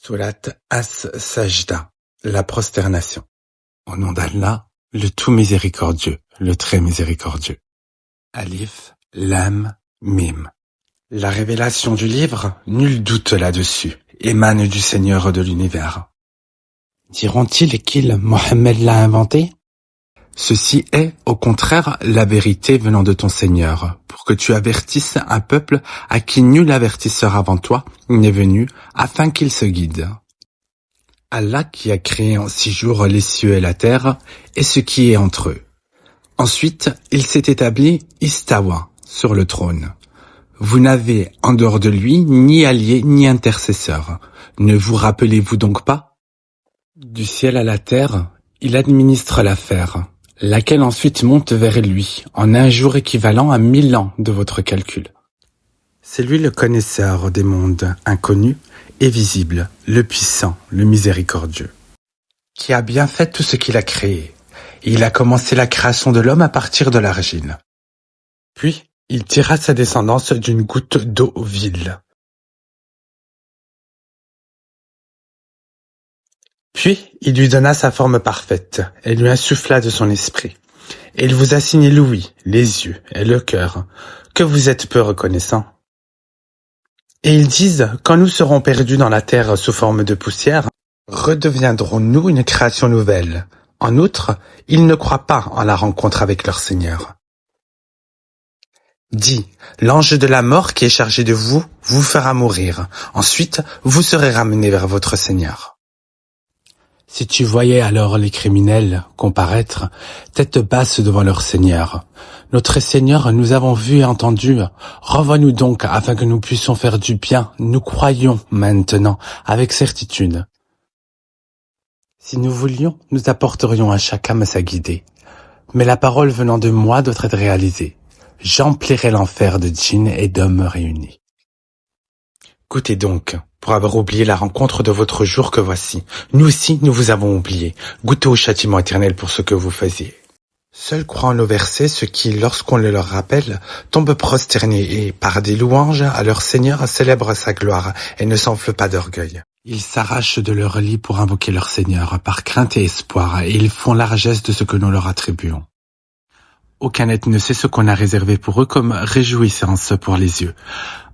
Surat As-Sajda, la prosternation. Au nom d'Allah, le tout miséricordieux, le très miséricordieux. Alif, Lam, Mim. La révélation du livre, nul doute là-dessus, émane du Seigneur de l'univers. Diront-ils qu'il, Mohammed l'a inventé? Ceci est, au contraire, la vérité venant de ton Seigneur, pour que tu avertisses un peuple à qui nul avertisseur avant toi n'est venu, afin qu'il se guide. Allah qui a créé en 6 jours les cieux et la terre, et ce qui est entre eux. Ensuite, il s'est établi Istawa, sur le trône. Vous n'avez, en dehors de lui, ni allié ni intercesseur. Ne vous rappelez-vous donc pas? Du ciel à la terre, il administre l'affaire, laquelle ensuite monte vers lui, en un jour équivalent à 1000 ans de votre calcul. C'est lui le connaisseur des mondes inconnus et visibles, le puissant, le miséricordieux, qui a bien fait tout ce qu'il a créé. Il a commencé la création de l'homme à partir de l'argile. Puis, il tira sa descendance d'une goutte d'eau vile. Puis, il lui donna sa forme parfaite, et lui insuffla de son esprit. Et il vous a signé l'ouïe, les yeux et le cœur, que vous êtes peu reconnaissants. Et ils disent, quand nous serons perdus dans la terre sous forme de poussière, redeviendrons-nous une création nouvelle? En outre, ils ne croient pas en la rencontre avec leur Seigneur. Dis, l'ange de la mort qui est chargé de vous, vous fera mourir. Ensuite, vous serez ramenés vers votre Seigneur. Si tu voyais alors les criminels comparaître, tête basse devant leur Seigneur. Notre Seigneur, nous avons vu et entendu. Renvoie-nous donc afin que nous puissions faire du bien. Nous croyons maintenant, avec certitude. Si nous voulions, nous apporterions à chaque âme sa guidée. Mais la parole venant de moi doit être réalisée. J'emplirai l'enfer de djinns et d'hommes réunis. Goûtez donc, pour avoir oublié la rencontre de votre jour que voici. Nous aussi, nous vous avons oublié. Goûtez au châtiment éternel pour ce que vous faisiez. Seuls croient en nos versets ceux qui, lorsqu'on le leur rappelle, tombent prosternés et, par des louanges, à leur Seigneur célèbrent sa gloire et ne s'enflent pas d'orgueil. Ils s'arrachent de leur lit pour invoquer leur Seigneur, par crainte et espoir, et ils font largesse de ce que nous leur attribuons. Aucun être ne sait ce qu'on a réservé pour eux comme réjouissance pour les yeux,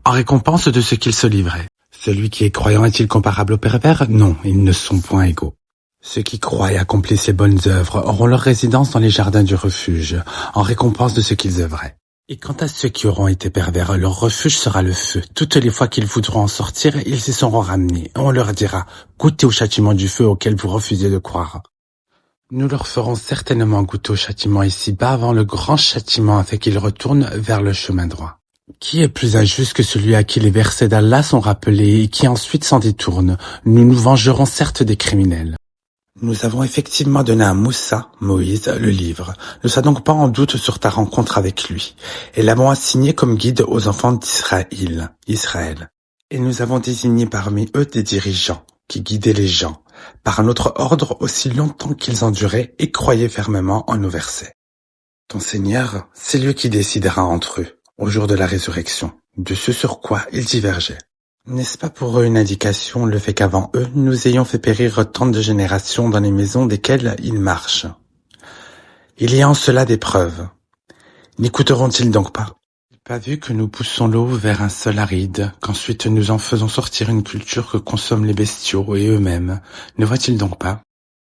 en récompense de ce qu'ils se livraient. Celui qui est croyant est-il comparable au pervers? Non, ils ne sont point égaux. Ceux qui croient et accomplissent les bonnes œuvres auront leur résidence dans les jardins du refuge, en récompense de ce qu'ils œuvraient. Et quant à ceux qui auront été pervers, leur refuge sera le feu. Toutes les fois qu'ils voudront en sortir, ils s'y seront ramenés. On leur dira, goûtez au châtiment du feu auquel vous refusez de croire. Nous leur ferons certainement goûter au châtiment ici-bas avant le grand châtiment afin qu'ils retournent vers le chemin droit. Qui est plus injuste que celui à qui les versets d'Allah sont rappelés et qui ensuite s'en détourne? Nous nous vengerons certes des criminels. Nous avons effectivement donné à Moussa, Moïse, le livre. Ne sois donc pas en doute sur ta rencontre avec lui. Et l'avons assigné comme guide aux enfants d'Israël, Israël. Et nous avons désigné parmi eux des dirigeants, qui guidaient les gens, par notre ordre aussi longtemps qu'ils enduraient et croyaient fermement en nos versets. Ton Seigneur, c'est lui qui décidera entre eux, au jour de la résurrection, de ce sur quoi ils divergeaient. N'est-ce pas pour eux une indication le fait qu'avant eux, nous ayons fait périr tant de générations dans les maisons desquelles ils marchent? Il y a en cela des preuves. N'écouteront-ils donc pas? Pas vu que nous poussons l'eau vers un sol aride, qu'ensuite nous en faisons sortir une culture que consomment les bestiaux et eux-mêmes, ne voient-ils donc pas?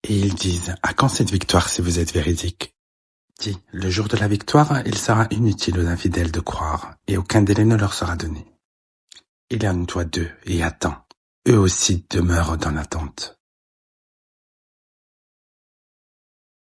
Et ils disent, à quand cette victoire si vous êtes véridique? Dis, le jour de la victoire, il sera inutile aux infidèles de croire, et aucun délai ne leur sera donné. Éloigne-toi d'eux et attends. Eux aussi demeurent dans l'attente.